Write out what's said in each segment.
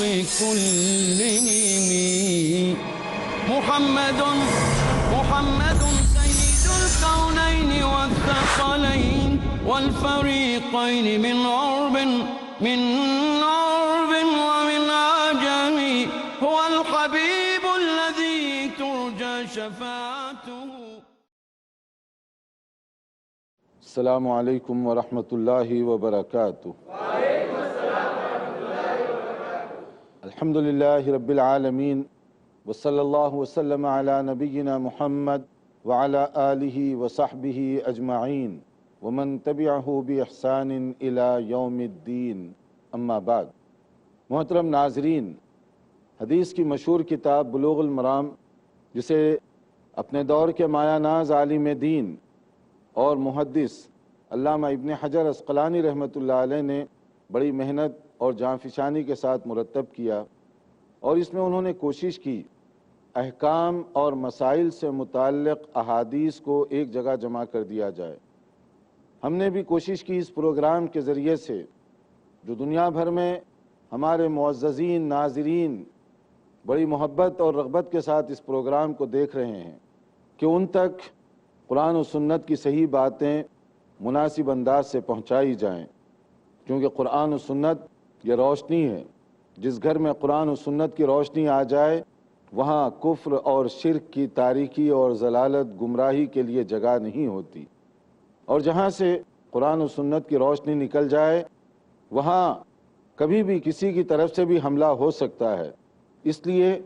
كلهم. محمد سيد الكونين والثقلين والفريقين من عرب ومن عجم، هو الحبيب الذي ترجى شفاعته. السلام علیکم ورحمۃ اللہ وبرکاتہ۔ وعلیکم السلام ورحمۃ اللہ وبرکاتہ۔ الحمد للہ رب العالمین وصلی اللہ وسلم علی نبینا محمد وعلی آلہ وصحبہ اجمعین ومن تبعہ بإحسان الی یوم الدین، اما بعد۔ محترم ناظرین، حدیث کی مشہور کتاب بلوغ المرام، جسے اپنے دور کے مایہ ناز عالم دین اور محدث علامہ ابن حجر عسقلانی رحمۃ اللہ علیہ نے بڑی محنت اور جانفشانی کے ساتھ مرتب کیا، اور اس میں انہوں نے کوشش کی احکام اور مسائل سے متعلق احادیث کو ایک جگہ جمع کر دیا جائے۔ ہم نے بھی کوشش کی اس پروگرام کے ذریعے سے، جو دنیا بھر میں ہمارے معززین ناظرین بڑی محبت اور رغبت کے ساتھ اس پروگرام کو دیکھ رہے ہیں، کہ ان تک قرآن و سنت کی صحیح باتیں مناسب انداز سے پہنچائی جائیں، کیونکہ قرآن و سنت یہ روشنی ہے۔ جس گھر میں قرآن و سنت کی روشنی آ جائے، وہاں کفر اور شرک کی تاریکی اور ضلالت گمراہی کے لیے جگہ نہیں ہوتی، اور جہاں سے قرآن و سنت کی روشنی نکل جائے، وہاں کبھی بھی کسی کی طرف سے بھی حملہ ہو سکتا ہے۔ اس لیے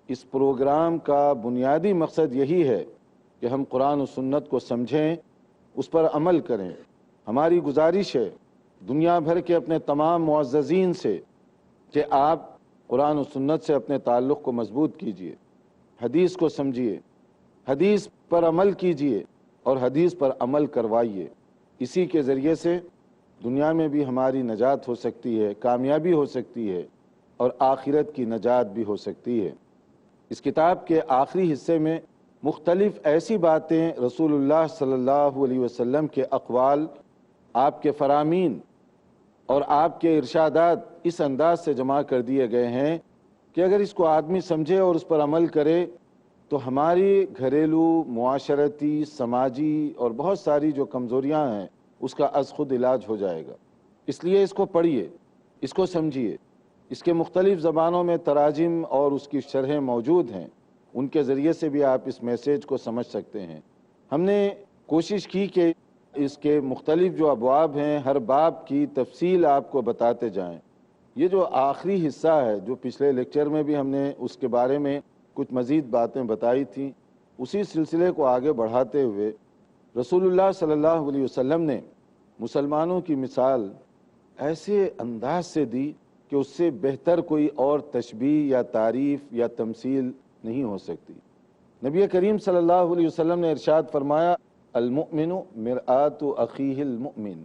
اس پروگرام کا بنیادی مقصد یہی ہے کہ ہم قرآن و سنت کو سمجھیں، اس پر عمل کریں۔ ہماری گزارش ہے دنیا بھر کے اپنے تمام معززین سے کہ آپ قرآن و سنت سے اپنے تعلق کو مضبوط کیجئے، حدیث کو سمجھیے، حدیث پر عمل کیجئے اور حدیث پر عمل کروائیے۔ اسی کے ذریعے سے دنیا میں بھی ہماری نجات ہو سکتی ہے، کامیابی ہو سکتی ہے، اور آخرت کی نجات بھی ہو سکتی ہے۔ اس کتاب کے آخری حصے میں مختلف ایسی باتیں رسول اللہ صلی اللہ علیہ وسلم کے اقوال، آپ کے فرامین اور آپ کے ارشادات اس انداز سے جمع کر دیے گئے ہیں کہ اگر اس کو آدمی سمجھے اور اس پر عمل کرے تو ہماری گھریلو، معاشرتی، سماجی اور بہت ساری جو کمزوریاں ہیں اس کا از خود علاج ہو جائے گا۔ اس لیے اس کو پڑھیے، اس کو سمجھیے۔ اس کے مختلف زبانوں میں تراجم اور اس کی شرحیں موجود ہیں، ان کے ذریعے سے بھی آپ اس میسیج کو سمجھ سکتے ہیں۔ ہم نے کوشش کی کہ اس کے مختلف جو ابواب ہیں، ہر باب کی تفصیل آپ کو بتاتے جائیں۔ یہ جو آخری حصہ ہے، جو پچھلے لیکچر میں بھی ہم نے اس کے بارے میں کچھ مزید باتیں بتائی تھیں، اسی سلسلے کو آگے بڑھاتے ہوئے رسول اللہ صلی اللہ علیہ وسلم نے مسلمانوں کی مثال ایسے انداز سے دی کہ اس سے بہتر کوئی اور تشبیہ یا تعریف یا تمثیل نہیں ہو سکتی۔ نبی کریم صلی اللہ علیہ وسلم نے ارشاد فرمایا، المؤمن مرآت اخیہ المؤمن،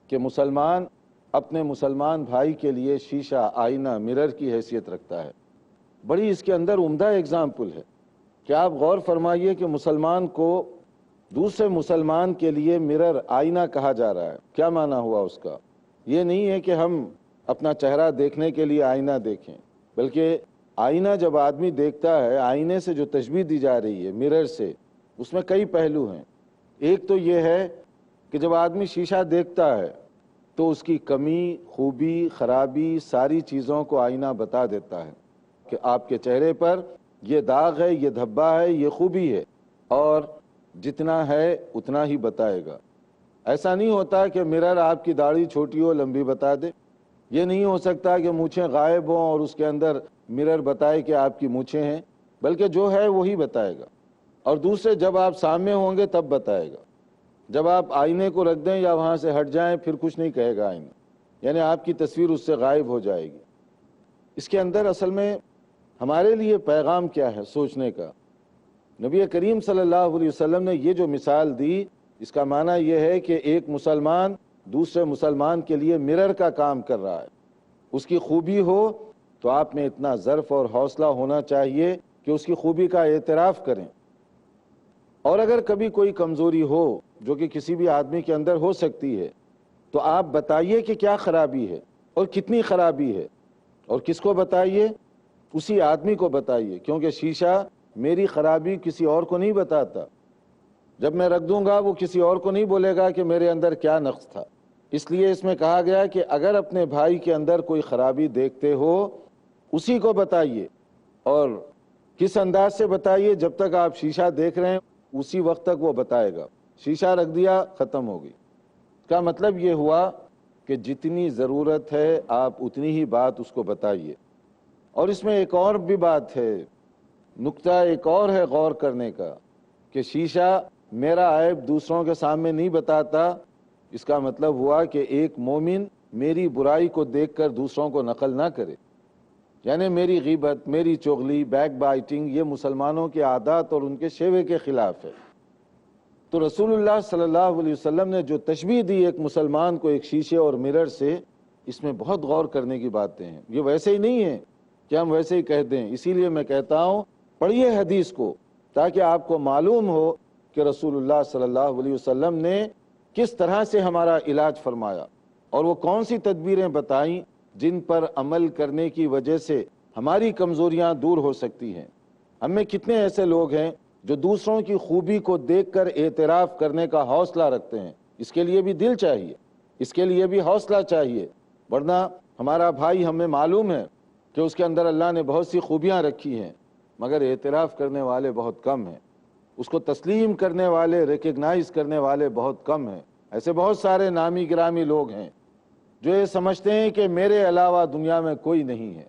کہ مسلمان اپنے مسلمان بھائی کے لیے شیشہ، آئینہ، مرر کی حیثیت رکھتا ہے۔ بڑی اس کے اندر عمدہ اگزامپل ہے کہ آپ غور فرمائیے کہ مسلمان کو دوسرے مسلمان کے لیے مرر، آئینہ کہا جا رہا ہے۔ کیا معنی ہوا اس کا؟ یہ نہیں ہے کہ ہم اپنا چہرہ دیکھنے کے لیے آئینہ دیکھیں، بلکہ آئینہ جب آدمی دیکھتا ہے، آئینے سے جو تشبیہ دی جا رہی ہے مرر سے، اس میں کئی پہلو ہیں۔ ایک تو یہ ہے کہ جب آدمی شیشہ دیکھتا ہے تو اس کی کمی، خوبی، خرابی، ساری چیزوں کو آئینہ بتا دیتا ہے کہ آپ کے چہرے پر یہ داغ ہے، یہ دھبا ہے، یہ خوبی ہے، اور جتنا ہے اتنا ہی بتائے گا۔ ایسا نہیں ہوتا کہ مرر آپ کی داڑھی چھوٹی ہو لمبی بتا دے، یہ نہیں ہو سکتا کہ مونچھیں غائب ہوں اور اس کے اندر مرر بتائے کہ آپ کی مونچھیں ہیں، بلکہ جو ہے وہی بتائے گا۔ اور دوسرے جب آپ سامنے ہوں گے تب بتائے گا۔ جب آپ آئینے کو رکھ دیں یا وہاں سے ہٹ جائیں پھر کچھ نہیں کہے گا آئینہ، یعنی آپ کی تصویر اس سے غائب ہو جائے گی۔ اس کے اندر اصل میں ہمارے لیے پیغام کیا ہے سوچنے کا؟ نبی کریم صلی اللہ علیہ وسلم نے یہ جو مثال دی، اس کا معنی یہ ہے کہ ایک مسلمان دوسرے مسلمان کے لیے مرر کا کام کر رہا ہے۔ اس کی خوبی ہو تو آپ میں اتنا ظرف اور حوصلہ ہونا چاہیے کہ اس کی خوبی کا اعتراف کریں، اور اگر کبھی کوئی کمزوری ہو جو کہ کسی بھی آدمی کے اندر ہو سکتی ہے تو آپ بتائیے کہ کیا خرابی ہے اور کتنی خرابی ہے، اور کس کو بتائیے؟ اسی آدمی کو بتائیے، کیونکہ شیشہ میری خرابی کسی اور کو نہیں بتاتا۔ جب میں رکھ دوں گا وہ کسی اور کو نہیں بولے گا کہ میرے اندر کیا نقص تھا۔ اس لیے اس میں کہا گیا کہ اگر اپنے بھائی کے اندر کوئی خرابی دیکھتے ہو اسی کو بتائیے، اور کس انداز سے بتائیے؟ جب تک آپ شیشہ دیکھ رہے ہیں اسی وقت تک وہ بتائے گا۔ شیشہ رکھ دیا، ختم ہو گئی۔ اس کا مطلب یہ ہوا کہ جتنی ضرورت ہے آپ اتنی ہی بات اس کو بتائیے۔ اور اس میں ایک اور بھی بات ہے، نقطہ ایک اور ہے غور کرنے کا، کہ شیشہ میرا عیب دوسروں کے سامنے نہیں بتاتا۔ اس کا مطلب ہوا کہ ایک مومن میری برائی کو دیکھ کر دوسروں کو نقل نہ کرے، یعنی میری غیبت، میری چغلی، بیک بائٹنگ، یہ مسلمانوں کے عادات اور ان کے شیوے کے خلاف ہے۔ تو رسول اللہ صلی اللہ علیہ وسلم نے جو تشبیہ دی ایک مسلمان کو ایک شیشے اور مرر سے، اس میں بہت غور کرنے کی باتیں ہیں۔ یہ ویسے ہی نہیں ہے کہ ہم ویسے ہی کہہ دیں۔ اسی لیے میں کہتا ہوں پڑھیے حدیث کو، تاکہ آپ کو معلوم ہو کہ رسول اللہ صلی اللہ علیہ وسلم نے کس طرح سے ہمارا علاج فرمایا، اور وہ کون سی تدبیریں بتائیں جن پر عمل کرنے کی وجہ سے ہماری کمزوریاں دور ہو سکتی ہیں۔ ہم میں کتنے ایسے لوگ ہیں جو دوسروں کی خوبی کو دیکھ کر اعتراف کرنے کا حوصلہ رکھتے ہیں۔ اس کے لیے بھی دل چاہیے، اس کے لیے بھی حوصلہ چاہیے، ورنہ ہمارا بھائی ہمیں معلوم ہے کہ اس کے اندر اللہ نے بہت سی خوبیاں رکھی ہیں، مگر اعتراف کرنے والے بہت کم ہیں، اس کو تسلیم کرنے والے، ریکگنائز کرنے والے بہت کم ہیں۔ ایسے بہت سارے نامی گرامی لوگ ہیں جو یہ سمجھتے ہیں کہ میرے علاوہ دنیا میں کوئی نہیں ہے،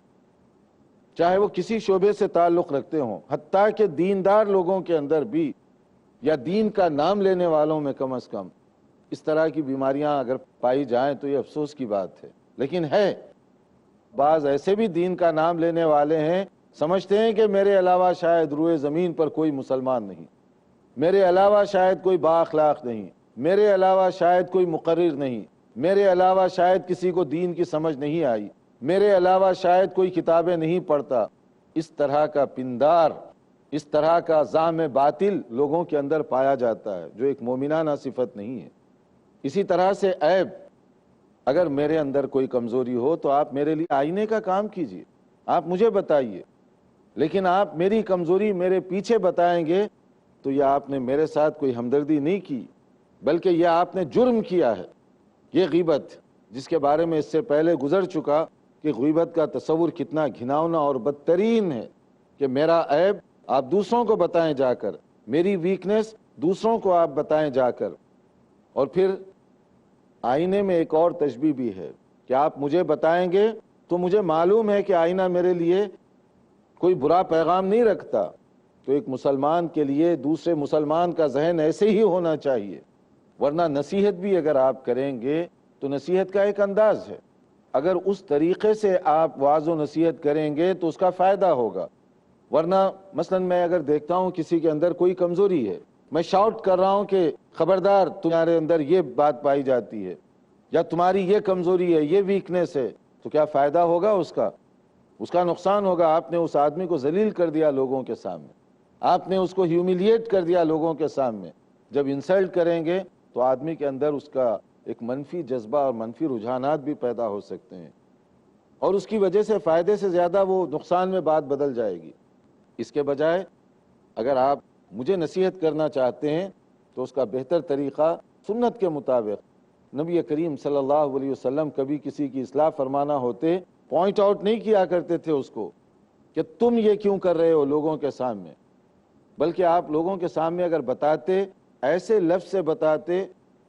چاہے وہ کسی شعبے سے تعلق رکھتے ہوں، حتیٰ کہ دیندار لوگوں کے اندر بھی، یا دین کا نام لینے والوں میں کم از کم اس طرح کی بیماریاں اگر پائی جائیں تو یہ افسوس کی بات ہے۔ لیکن ہے بعض ایسے بھی دین کا نام لینے والے ہیں، سمجھتے ہیں کہ میرے علاوہ شاید روئے زمین پر کوئی مسلمان نہیں، میرے علاوہ شاید کوئی با اخلاق نہیں، میرے علاوہ شاید کوئی مقرر نہیں، میرے علاوہ شاید کسی کو دین کی سمجھ نہیں آئی، میرے علاوہ شاید کوئی کتابیں نہیں پڑھتا۔ اس طرح کا پندار، اس طرح کا زعم باطل لوگوں کے اندر پایا جاتا ہے، جو ایک مومنانہ صفت نہیں ہے۔ اسی طرح سے عیب، اگر میرے اندر کوئی کمزوری ہو تو آپ میرے لیے آئینے کا کام کیجیے، آپ مجھے بتائیے، لیکن آپ میری کمزوری میرے پیچھے بتائیں گے تو یہ آپ نے میرے ساتھ کوئی ہمدردی نہیں کی، بلکہ یہ آپ نے جرم کیا ہے۔ یہ غیبت، جس کے بارے میں اس سے پہلے گزر چکا کہ غیبت کا تصور کتنا گھناؤنا اور بدترین ہے، کہ میرا عیب آپ دوسروں کو بتائیں جا کر، میری ویکنس دوسروں کو آپ بتائیں جا کر۔ اور پھر آئینے میں ایک اور تشبیہ بھی ہے کہ آپ مجھے بتائیں گے تو مجھے معلوم ہے کہ آئینہ میرے لیے کوئی برا پیغام نہیں رکھتا۔ تو ایک مسلمان کے لیے دوسرے مسلمان کا ذہن ایسے ہی ہونا چاہیے، ورنہ نصیحت بھی اگر آپ کریں گے تو نصیحت کا ایک انداز ہے، اگر اس طریقے سے آپ وعظ و نصیحت کریں گے تو اس کا فائدہ ہوگا۔ ورنہ مثلا میں اگر دیکھتا ہوں کسی کے اندر کوئی کمزوری ہے، میں شاؤٹ کر رہا ہوں کہ خبردار تمہارے اندر یہ بات پائی جاتی ہے، یا تمہاری یہ کمزوری ہے، یہ ویکنس ہے، تو کیا فائدہ ہوگا؟ اس کا نقصان ہوگا۔ آپ نے اس آدمی کو ذلیل کر دیا لوگوں کے سامنے، آپ نے اس کو ہیومیلیٹ کر دیا لوگوں کے سامنے۔ جب انسلٹ کریں گے تو آدمی کے اندر اس کا ایک منفی جذبہ اور منفی رجحانات بھی پیدا ہو سکتے ہیں، اور اس کی وجہ سے فائدے سے زیادہ وہ نقصان میں بات بدل جائے گی۔ اس کے بجائے اگر آپ مجھے نصیحت کرنا چاہتے ہیں تو اس کا بہتر طریقہ سنت کے مطابق، نبی کریم صلی اللہ علیہ وسلم کبھی کسی کی اصلاح فرمانا ہوتے پوائنٹ آؤٹ نہیں کیا کرتے تھے اس کو کہ تم یہ کیوں کر رہے ہو لوگوں کے سامنے، بلکہ آپ لوگوں کے سامنے اگر بتاتے، ایسے لفظ سے بتاتے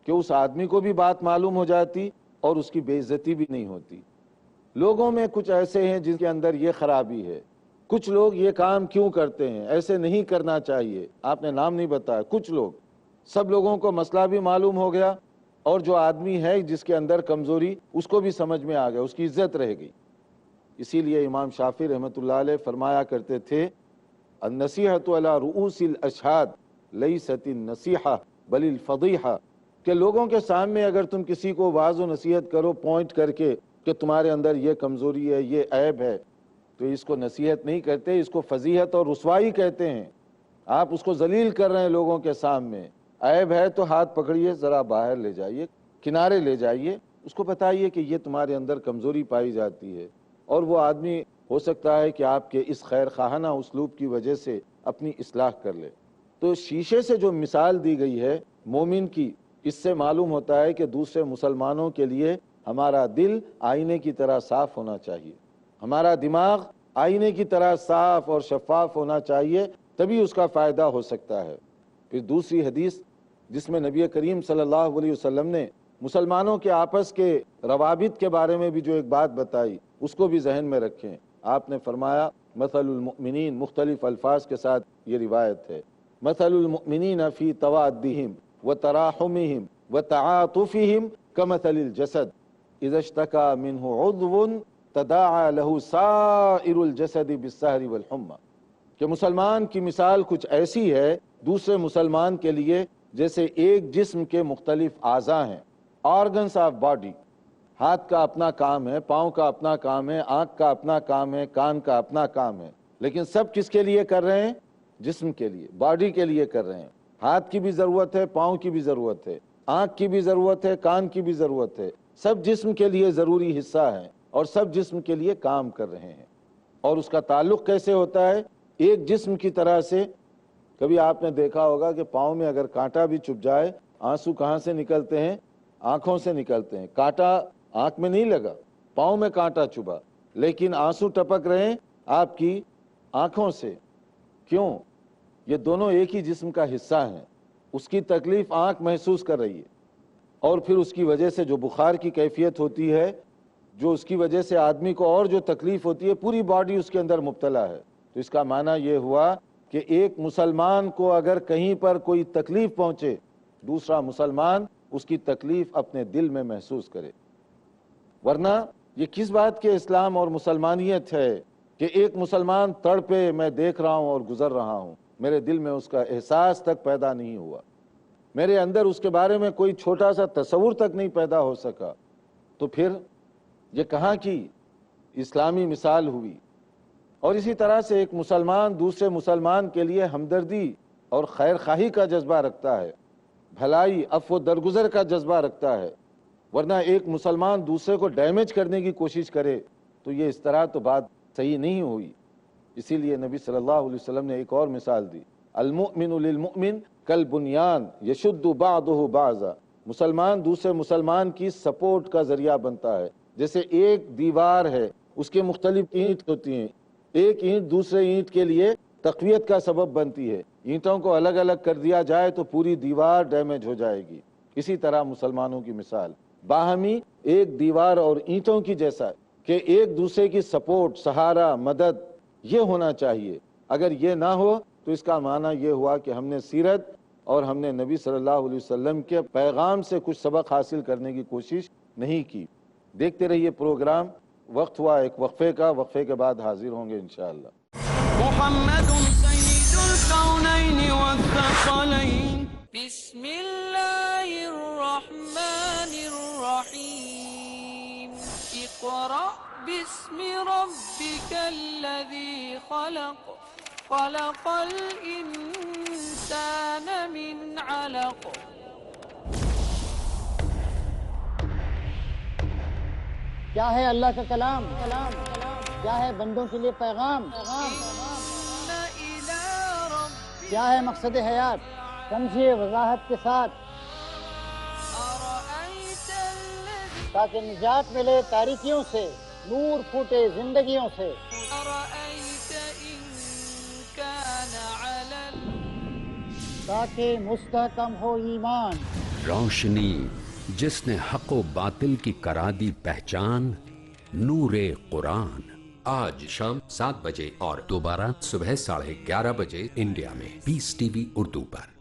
کہ اس آدمی کو بھی بات معلوم ہو جاتی اور اس کی بے عزتی بھی نہیں ہوتی۔ لوگوں میں کچھ ایسے ہیں جن کے اندر یہ خرابی ہے، کچھ لوگ یہ کام کیوں کرتے ہیں، ایسے نہیں کرنا چاہیے، آپ نے نام نہیں بتایا، کچھ لوگ، سب لوگوں کو مسئلہ بھی معلوم ہو گیا، اور جو آدمی ہے جس کے اندر کمزوری اس کو بھی سمجھ میں آ گیا، اس کی عزت رہ گئی۔ اسی لیے امام شافعی رحمۃ اللہ علیہ فرمایا کرتے تھے، النصیحۃ علی رؤوس الاشہاد لیست النصیحہ بل الفضیحہ، کہ لوگوں کے سامنے اگر تم کسی کو واعظ و نصیحت کرو پوائنٹ کر کے کہ تمہارے اندر یہ کمزوری ہے، یہ عیب ہے، تو اس کو نصیحت نہیں کہتے، اس کو فضیحت اور رسوائی کہتے ہیں۔ آپ اس کو ذلیل کر رہے ہیں لوگوں کے سامنے۔ عیب ہے تو ہاتھ پکڑیے، ذرا باہر لے جائیے، کنارے لے جائیے، اس کو بتائیے کہ یہ تمہارے اندر کمزوری پائی جاتی ہے، اور وہ آدمی ہو سکتا ہے کہ آپ کے اس خیر خواہانہ اسلوب کی وجہ سے اپنی اصلاح کر لے۔ تو شیشے سے جو مثال دی گئی ہے مومن کی، اس سے معلوم ہوتا ہے کہ دوسرے مسلمانوں کے لیے ہمارا دل آئینے کی طرح صاف ہونا چاہیے، ہمارا دماغ آئینے کی طرح صاف اور شفاف ہونا چاہیے، تبھی اس کا فائدہ ہو سکتا ہے۔ پھر دوسری حدیث جس میں نبی کریم صلی اللہ علیہ وسلم نے مسلمانوں کے آپس کے روابط کے بارے میں بھی جو ایک بات بتائی، اس کو بھی ذہن میں رکھیں۔ آپ نے فرمایا مثل المؤمنین، مختلف الفاظ کے ساتھ یہ روایت ہے، مثل المؤمنین فی توادہم وتراحمہم وتعاطفہم کمثل الجسد اذا اشتکا منہ عضو تداعى له سائر الجسد بالسہر والحمى، کہ مسلمان کی مثال کچھ ایسی ہے دوسرے مسلمان کے لیے جیسے ایک جسم کے مختلف اعضاء ہیں، آرگنس آف باڈی۔ ہاتھ کا اپنا کام ہے، پاؤں کا اپنا کام ہے، آنکھ کا اپنا کام ہے، کان کا اپنا کام ہے، لیکن سب کس کے لیے کر رہے ہیں؟ جسم کے لیے، باڈی کے لیے کر رہے ہیں۔ ہاتھ کی بھی ضرورت ہے، پاؤں کی بھی ضرورت ہے، آنکھ کی بھی ضرورت ہے، کان کی بھی ضرورت ہے، سب جسم کے لیے ضروری حصہ ہیں اور سب جسم کے لیے کام کر رہے ہیں۔ اور اس کا تعلق کیسے ہوتا ہے؟ ایک جسم کی طرح سے۔ کبھی آپ نے دیکھا ہوگا کہ پاؤں میں اگر کانٹا بھی چبھ جائے، آنسو کہاں سے نکلتے ہیں؟ آنکھوں سے نکلتے ہیں۔ کانٹا آنکھ میں نہیں لگا، پاؤں میں کانٹا چبھا، لیکن آنسو ٹپک رہے ہیں آپ کی آنکھوں سے۔ کیوں؟ یہ دونوں ایک ہی جسم کا حصہ ہیں۔ اس کی تکلیف آنکھ محسوس کر رہی ہے، اور پھر اس کی وجہ سے جو بخار کی کیفیت ہوتی ہے، جو اس کی وجہ سے آدمی کو اور جو تکلیف ہوتی ہے، پوری باڈی اس کے اندر مبتلا ہے۔ تو اس کا معنی یہ ہوا کہ ایک مسلمان کو اگر کہیں پر کوئی تکلیف پہنچے، دوسرا مسلمان اس کی تکلیف اپنے دل میں محسوس کرے۔ ورنہ یہ کس بات کے اسلام اور مسلمانیت ہے کہ ایک مسلمان تڑپے، میں دیکھ رہا ہوں اور گزر رہا ہوں، میرے دل میں اس کا احساس تک پیدا نہیں ہوا، میرے اندر اس کے بارے میں کوئی چھوٹا سا تصور تک نہیں پیدا ہو سکا، تو پھر یہ کہاں کی اسلامی مثال ہوئی؟ اور اسی طرح سے ایک مسلمان دوسرے مسلمان کے لیے ہمدردی اور خیر خواہی کا جذبہ رکھتا ہے، بھلائی، عفو درگزر کا جذبہ رکھتا ہے۔ ورنہ ایک مسلمان دوسرے کو ڈیمیج کرنے کی کوشش کرے تو یہ اس طرح تو بات صحیح نہیں ہوئی۔ اسی لیے نبی صلی اللہ علیہ وسلم نے ایک اور مثال دی، المؤمن للمؤمن کالبنیان یشد بعضہ بعضا، مسلمان دوسرے مسلمان کی سپورٹ کا ذریعہ بنتا ہے۔ جیسے ایک دیوار ہے، اس کے مختلف اینٹ ہوتی ہیں، ایک اینٹ دوسرے اینٹ کے لیے تقویت کا سبب بنتی ہے، اینٹوں کو الگ الگ کر دیا جائے تو پوری دیوار ڈیمیج ہو جائے گی۔ اسی طرح مسلمانوں کی مثال باہمی ایک دیوار اور اینٹوں کی جیسا ہے کہ ایک دوسرے کی سپورٹ، سہارا، مدد یہ ہونا چاہیے۔ اگر یہ نہ ہو تو اس کا معنی یہ ہوا کہ ہم نے سیرت اور ہم نے نبی صلی اللہ علیہ وسلم کے پیغام سے کچھ سبق حاصل کرنے کی کوشش نہیں کی۔ دیکھتے رہیے پروگرام۔ وقت ہوا ایک وقفے کا، وقفے کے بعد حاضر ہوں گے انشاءاللہ۔ محمد سید الکونین والثقلین، بسم اللہ الرحمن الرحیم، اقرأ باسم ربک الذی خلق، خلق الانسان من علق۔ کیا ہے اللہ کا کلام، کیا ہے بندوں کے لیے پیغام، کیا ہے مقصد حیات، سمجھیے وضاحت کے ساتھ تاکہ نجات ملے تاریکیوں سے، نور پھوٹے زندگیوں سے۔ تاکہ مستحکم ہو ایمان، روشنی جس نے حق و باطل کی کرا دی پہچان، نور قرآن، آج شام 7 بجے اور دوبارہ صبح 11:30 بجے انڈیا میں پیس ٹی وی اردو پر۔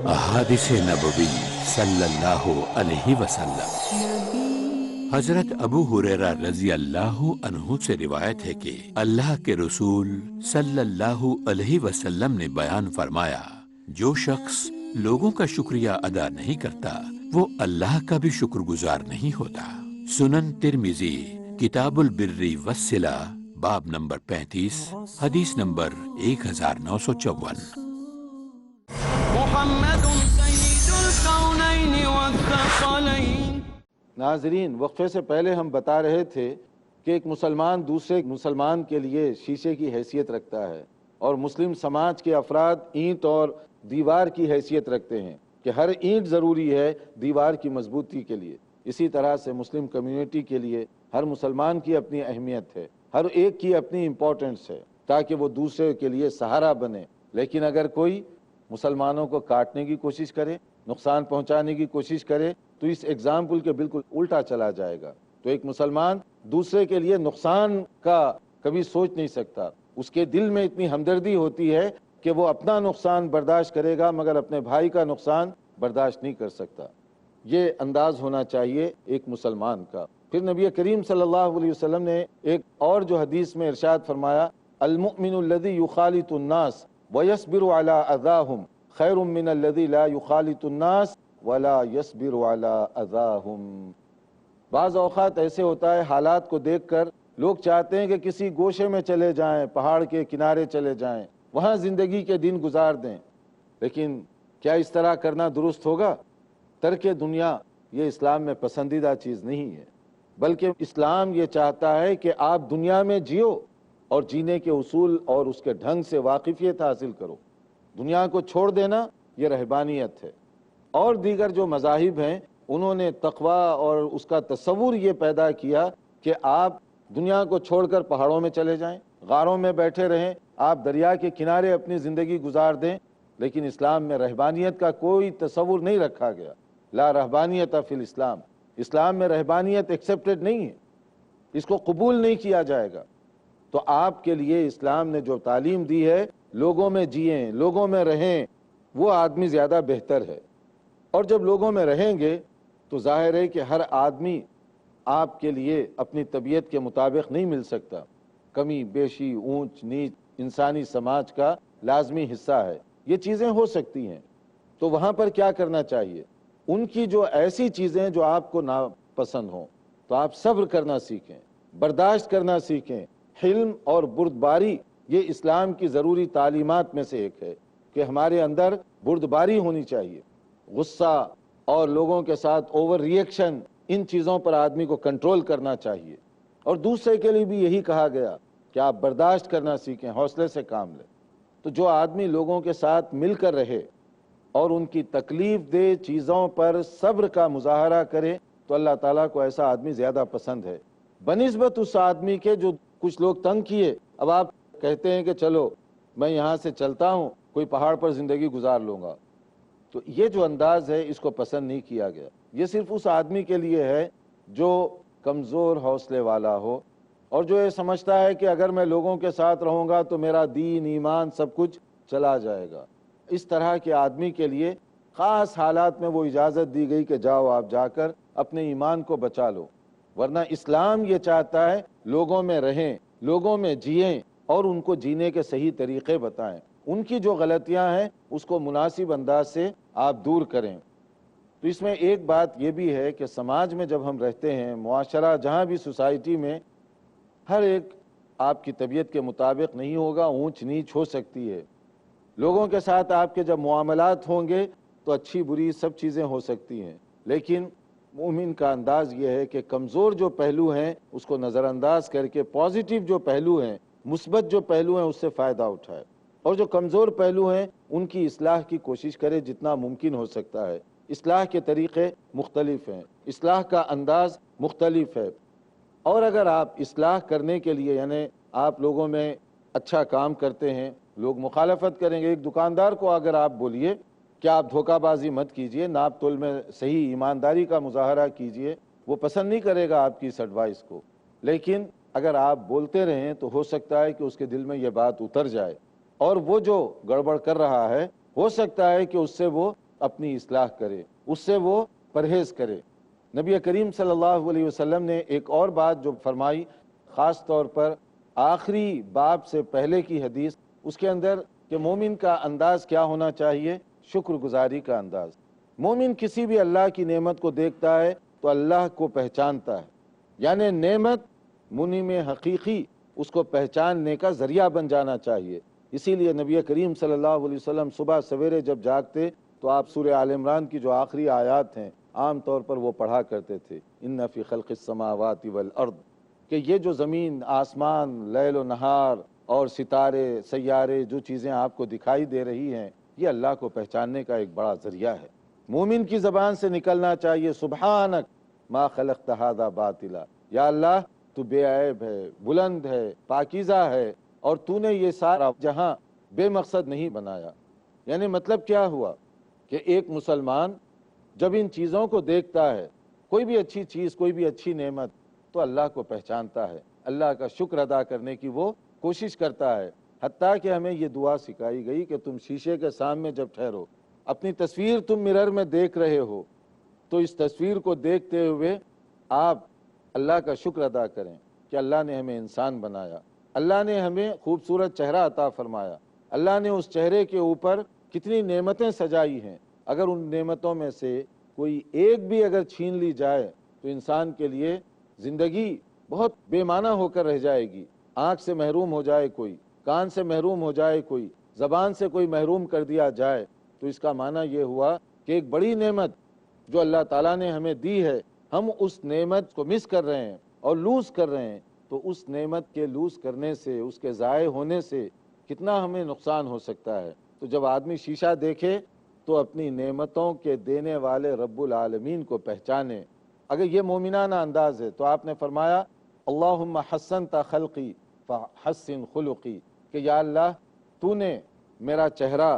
احادیث نبوی صلی اللہ علیہ وسلم۔ حضرت ابو ہریرہ رضی اللہ عنہ سے روایت ہے کہ اللہ کے رسول صلی اللہ علیہ وسلم نے بیان فرمایا، جو شخص لوگوں کا شکریہ ادا نہیں کرتا وہ اللہ کا بھی شکر گزار نہیں ہوتا۔ سنن ترمذی کتاب البر والصلہ باب نمبر 35 حدیث نمبر 1954۔ محمد سید الکونین والثقلین۔ ناظرین، وقفے سے پہلے ہم بتا رہے تھے کہ ایک مسلمان دوسرے مسلمان کے لیے شیشے کی حیثیت رکھتا ہے، اور مسلم سماج کے افراد اینٹ اور دیوار کی حیثیت رکھتے ہیں کہ ہر اینٹ ضروری ہے دیوار کی مضبوطی کے لیے۔ اسی طرح سے مسلم کمیونٹی کے لیے ہر مسلمان کی اپنی اہمیت ہے، ہر ایک کی اپنی امپورٹنس ہے، تاکہ وہ دوسرے کے لیے سہارا بنے۔ لیکن اگر کوئی مسلمانوں کو کاٹنے کی کوشش کرے، نقصان پہنچانے کی کوشش کرے، تو اس ایگزامپل کے بالکل الٹا چلا جائے گا۔ تو ایک مسلمان دوسرے کے لیے نقصان کا کبھی سوچ نہیں سکتا، اس کے دل میں اتنی ہمدردی ہوتی ہے کہ وہ اپنا نقصان برداشت کرے گا مگر اپنے بھائی کا نقصان برداشت نہیں کر سکتا۔ یہ انداز ہونا چاہیے ایک مسلمان کا۔ پھر نبی کریم صلی اللہ علیہ وسلم نے ایک اور جو حدیث میں ارشاد فرمایا، المؤمن الذی یخالط الناس ویصبر علی اذاہم خیر من الذی لا یخالط الناس ولا یصبر علی اذاہم۔ بعض اوقات ایسے ہوتا ہے، حالات کو دیکھ کر لوگ چاہتے ہیں کہ کسی گوشے میں چلے جائیں، پہاڑ کے کنارے چلے جائیں، وہاں زندگی کے دن گزار دیں، لیکن کیا اس طرح کرنا درست ہوگا؟ ترک دنیا یہ اسلام میں پسندیدہ چیز نہیں ہے، بلکہ اسلام یہ چاہتا ہے کہ آپ دنیا میں جیو اور جینے کے اصول اور اس کے ڈھنگ سے واقفیت حاصل کرو۔ دنیا کو چھوڑ دینا یہ رہبانیت ہے۔ اور دیگر جو مذاہب ہیں انہوں نے تقوی اور اس کا تصور یہ پیدا کیا کہ آپ دنیا کو چھوڑ کر پہاڑوں میں چلے جائیں، غاروں میں بیٹھے رہیں، آپ دریا کے کنارے اپنی زندگی گزار دیں، لیکن اسلام میں رہبانیت کا کوئی تصور نہیں رکھا گیا۔ لا رہبانیت فی الاسلام، اسلام میں رہبانیت ایکسیپٹڈ نہیں ہے، اس کو قبول نہیں کیا جائے گا۔ تو آپ کے لیے اسلام نے جو تعلیم دی ہے، لوگوں میں جئیں، لوگوں میں رہیں، وہ آدمی زیادہ بہتر ہے۔ اور جب لوگوں میں رہیں گے تو ظاہر ہے کہ ہر آدمی آپ کے لیے اپنی طبیعت کے مطابق نہیں مل سکتا۔ کمی بیشی، اونچ نیچ انسانی سماج کا لازمی حصہ ہے، یہ چیزیں ہو سکتی ہیں۔ تو وہاں پر کیا کرنا چاہیے؟ ان کی جو ایسی چیزیں جو آپ کو ناپسند ہوں تو آپ صبر کرنا سیکھیں، برداشت کرنا سیکھیں۔ حلم اور بردباری یہ اسلام کی ضروری تعلیمات میں سے ایک ہے کہ ہمارے اندر بردباری ہونی چاہیے۔ غصہ اور لوگوں کے ساتھ اوور ری ایکشن، ان چیزوں پر آدمی کو کنٹرول کرنا چاہیے۔ اور دوسرے کے لیے بھی یہی کہا گیا کہ آپ برداشت کرنا سیکھیں، حوصلے سے کام لیں۔ تو جو آدمی لوگوں کے ساتھ مل کر رہے اور ان کی تکلیف دہ چیزوں پر صبر کا مظاہرہ کرے تو اللہ تعالیٰ کو ایسا آدمی زیادہ پسند ہے، بنسبت اس آدمی کے جو کچھ لوگ تنگ کیے، اب آپ کہتے ہیں کہ چلو میں یہاں سے چلتا ہوں، کوئی پہاڑ پر زندگی گزار لوں گا۔ تو یہ جو انداز ہے اس کو پسند نہیں کیا گیا۔ یہ صرف اس آدمی کے لیے ہے جو کمزور حوصلے والا ہو اور جو یہ سمجھتا ہے کہ اگر میں لوگوں کے ساتھ رہوں گا تو میرا دین، ایمان سب کچھ چلا جائے گا۔ اس طرح کے آدمی کے لیے خاص حالات میں وہ اجازت دی گئی کہ جاؤ آپ جا کر اپنے ایمان کو بچا لو، ورنہ اسلام یہ چاہتا ہے لوگوں میں رہیں، لوگوں میں جئیں اور ان کو جینے کے صحیح طریقے بتائیں، ان کی جو غلطیاں ہیں اس کو مناسب انداز سے آپ دور کریں۔ تو اس میں ایک بات یہ بھی ہے کہ سماج میں جب ہم رہتے ہیں، معاشرہ جہاں بھی سوسائٹی میں، ہر ایک آپ کی طبیعت کے مطابق نہیں ہوگا، اونچ نیچ ہو سکتی ہے۔ لوگوں کے ساتھ آپ کے جب معاملات ہوں گے تو اچھی بری سب چیزیں ہو سکتی ہیں، لیکن مومن کا انداز یہ ہے کہ کمزور جو پہلو ہیں اس کو نظر انداز کر کے پازیٹیو جو پہلو ہیں، مثبت جو پہلو ہیں اس سے فائدہ اٹھائے، اور جو کمزور پہلو ہیں ان کی اصلاح کی کوشش کرے جتنا ممکن ہو سکتا ہے۔ اصلاح کے طریقے مختلف ہیں، اصلاح کا انداز مختلف ہے، اور اگر آپ اصلاح کرنے کے لیے، یعنی آپ لوگوں میں اچھا کام کرتے ہیں، لوگ مخالفت کریں گے۔ ایک دکاندار کو اگر آپ بولیے کہ آپ دھوکہ بازی مت کیجئے، ناپ تول میں صحیح ایمانداری کا مظاہرہ کیجئے، وہ پسند نہیں کرے گا آپ کی اس ایڈوائس کو، لیکن اگر آپ بولتے رہیں تو ہو سکتا ہے کہ اس کے دل میں یہ بات اتر جائے، اور وہ جو گڑبڑ کر رہا ہے ہو سکتا ہے کہ اس سے وہ اپنی اصلاح کرے، اس سے وہ پرہیز کرے۔ نبی کریم صلی اللہ علیہ وسلم نے ایک اور بات جو فرمائی، خاص طور پر آخری باب سے پہلے کی حدیث، اس کے اندر کہ مومن کا انداز کیا ہونا چاہیے، شکر گزاری کا انداز۔ مومن کسی بھی اللہ کی نعمت کو دیکھتا ہے تو اللہ کو پہچانتا ہے، یعنی نعمت منعم حقیقی اس کو پہچاننے کا ذریعہ بن جانا چاہیے۔ اسی لیے نبی کریم صلی اللہ علیہ وسلم صبح سویرے جب جاگتے تو آپ سورہ آل عمران کی جو آخری آیات ہیں عام طور پر وہ پڑھا کرتے تھے، ان فی خلق السماوات والارض، کہ یہ جو زمین، آسمان، لیل و نہار اور ستارے، سیارے، جو چیزیں آپ کو دکھائی دے رہی ہیں، یہ اللہ کو پہچاننے کا ایک بڑا ذریعہ ہے۔ مومن کی زبان سے نکلنا چاہیے سبحانک ما خلقت ھذا باطلا، یا اللہ تو بے عیب ہے، بلند ہے، پاکیزہ ہے، اور تو نے یہ سارا جہاں بے مقصد نہیں بنایا۔ یعنی مطلب کیا ہوا کہ ایک مسلمان جب ان چیزوں کو دیکھتا ہے، کوئی بھی اچھی چیز، کوئی بھی اچھی نعمت، تو اللہ کو پہچانتا ہے، اللہ کا شکر ادا کرنے کی وہ کوشش کرتا ہے۔ حتیٰ کہ ہمیں یہ دعا سکھائی گئی کہ تم شیشے کے سامنے جب ٹھہرو، اپنی تصویر تم مرر میں دیکھ رہے ہو، تو اس تصویر کو دیکھتے ہوئے آپ اللہ کا شکر ادا کریں کہ اللہ نے ہمیں انسان بنایا، اللہ نے ہمیں خوبصورت چہرہ عطا فرمایا، اللہ نے اس چہرے کے اوپر کتنی نعمتیں سجائی ہیں، اگر ان نعمتوں میں سے کوئی ایک بھی اگر چھین لی جائے تو انسان کے لیے زندگی بہت بے معنی ہو کر رہ جائے گی۔ آنکھ سے محروم ہو جائے کوئی، کان سے محروم ہو جائے کوئی، زبان سے کوئی محروم کر دیا جائے، تو اس کا معنی یہ ہوا کہ ایک بڑی نعمت جو اللہ تعالیٰ نے ہمیں دی ہے، ہم اس نعمت کو مس کر رہے ہیں اور لوز کر رہے ہیں۔ تو اس نعمت کے لوز کرنے سے، اس کے ضائع ہونے سے کتنا ہمیں نقصان ہو سکتا ہے۔ تو جب آدمی شیشہ دیکھے تو اپنی نعمتوں کے دینے والے رب العالمین کو پہچانے۔ اگر یہ مومنانہ انداز ہے تو آپ نے فرمایا اللہم حسنت خلقی فحسن خلقی، کہ یا اللہ تو نے میرا چہرہ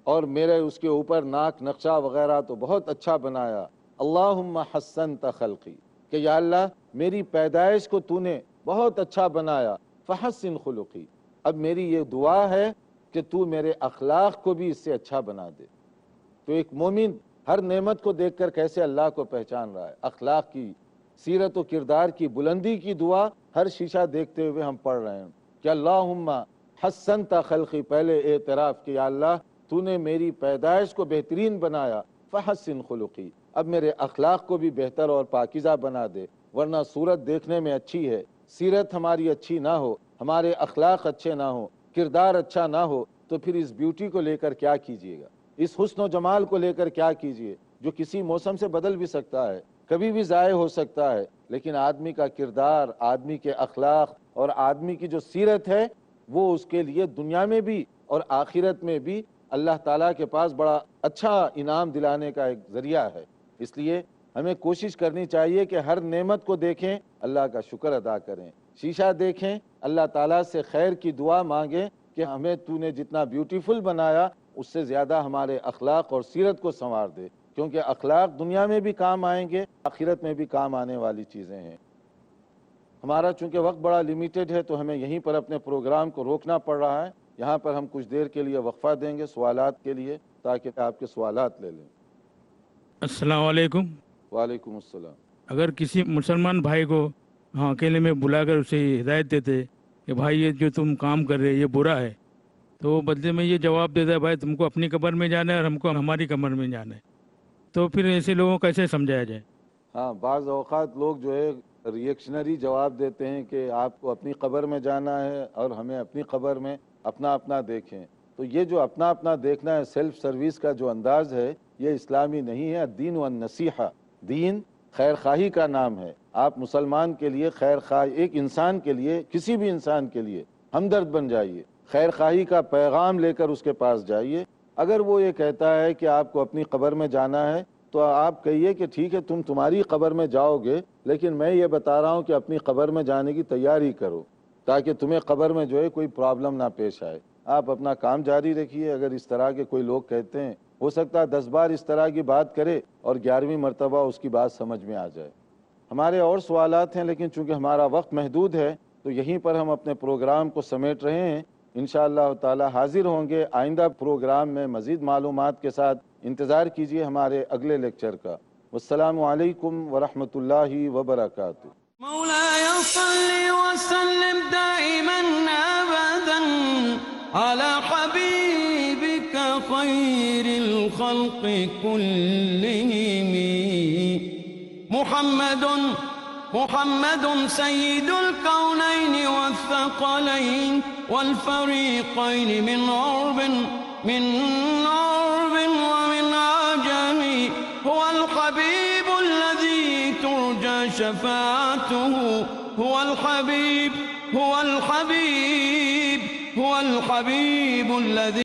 اور میرے اس کے اوپر ناک نقشہ وغیرہ تو بہت اچھا بنایا، اللہم حسنت خلقی، کہ یا اللہ میری پیدائش کو تو نے بہت اچھا بنایا، فحسن خلقی، اب میری یہ دعا ہے کہ تو میرے اخلاق کو بھی اس سے اچھا بنا دے۔ تو ایک مومن ہر نعمت کو دیکھ کر کیسے اللہ کو پہچان رہا ہے، اخلاق کی، سیرت و کردار کی بلندی کی دعا ہر شیشہ دیکھتے ہوئے ہم پڑھ رہے ہیں کہ اللہم حسنت خلقی، پہلے اعتراف کہ یا اللہ تو نے میری پیدائش کو بہترین بنایا، فحسن خلقی، اب میرے اخلاق کو بھی بہتر اور پاکیزہ بنا دے، ورنہ صورت دیکھنے میں اچھی ہے، سیرت ہماری اچھی نہ ہو، ہمارے اخلاق اچھے نہ ہو، کردار اچھا نہ ہو، تو پھر اس بیوٹی کو لے کر کیا کیجئے گا، اس حسن و جمال کو لے کر کیا کیجئے، جو کسی موسم سے بدل بھی سکتا ہے، کبھی بھی ضائع ہو سکتا ہے، لیکن آدمی کا کردار، آدمی کے اخلاق اور آدمی کی جو سیرت ہے، وہ اس کے لیے دنیا میں بھی اور آخرت میں بھی اللہ تعالیٰ کے پاس بڑا اچھا انعام دلانے کا ایک ذریعہ ہے۔ اس لیے ہمیں کوشش کرنی چاہیے کہ ہر نعمت کو دیکھیں، اللہ کا شکر ادا کریں، شیشہ دیکھیں، اللہ تعالیٰ سے خیر کی دعا مانگیں کہ ہمیں تو نے جتنا بیوٹیفل بنایا اس سے زیادہ ہمارے اخلاق اور سیرت کو سنوار دے، کیونکہ اخلاق دنیا میں بھی کام آئیں گے، آخرت میں بھی کام آنے والی چیزیں ہیں۔ ہمارا چونکہ وقت بڑا لیمیٹڈ ہے تو ہمیں یہیں پر اپنے پروگرام کو روکنا پڑ رہا ہے۔ یہاں پر ہم کچھ دیر کے لیے وقفہ دیں گے سوالات کے لیے، تاکہ آپ کے سوالات لے لیں۔ السلام علیکم۔ وعلیکم السلام۔ اگر کسی مسلمان بھائی کو اکیلے میں بلا کر اسے ہدایت دیتے کہ بھائی یہ جو تم کام کر رہے یہ برا ہے، تو وہ بدلے میں یہ جواب دیتا ہے بھائی تم کو اپنی قبر میں جانا ہے اور ہم کو ہماری قبر میں جانا ہے، تو پھر ایسے لوگوں کو کیسے سمجھایا جائے؟ ہاں، بعض اوقات لوگ جو ہے ریئیکشنری جواب دیتے ہیں کہ آپ کو اپنی قبر میں جانا ہے اور ہمیں اپنی قبر میں اپنا اپنا دیکھیں۔ تو یہ جو اپنا اپنا دیکھنا ہے، سیلف سروس کا جو انداز ہے، یہ اسلامی نہیں ہے۔ الدین والنصیحہ، دین خیر خواہی کا نام ہے۔ آپ مسلمان کے لیے خیر خواہ، ایک انسان کے لیے، کسی بھی انسان کے لیے ہمدرد بن جائیے، خیر خواہی کا پیغام لے کر اس کے پاس جائیے۔ اگر وہ یہ کہتا ہے کہ آپ کو اپنی قبر میں جانا ہے تو آپ کہیے کہ ٹھیک ہے تمہاری قبر میں جاؤ گے، لیکن میں یہ بتا رہا ہوں کہ اپنی قبر میں جانے کی تیاری کرو، تاکہ تمہیں قبر میں جو ہے کوئی پرابلم نہ پیش آئے۔ آپ اپنا کام جاری رکھیے۔ اگر اس طرح کے کوئی لوگ کہتے ہیں، ہو سکتا ہے 10 بار اس طرح کی بات کرے اور 11ویں مرتبہ اس کی بات سمجھ میں آ جائے۔ ہمارے اور سوالات ہیں، لیکن چونکہ ہمارا وقت محدود ہے تو یہیں پر ہم اپنے پروگرام کو سمیٹ رہے ہیں۔ انشاءاللہ تعالی حاضر ہوں گے آئندہ پروگرام میں مزید معلومات کے ساتھ۔ انتظار کیجیے ہمارے اگلے لیکچر کا۔ والسلام علیکم ورحمۃ اللہ وبرکاتہ۔ مولاي صل وسلم دائما أبدا على حبيبك خير الخلق كلهم محمد محمد سيد الكونين والثقلين والفريقين من عرب ومن عجم هو الحبيب الذي ترجى شفاعته هو الحبيب الذي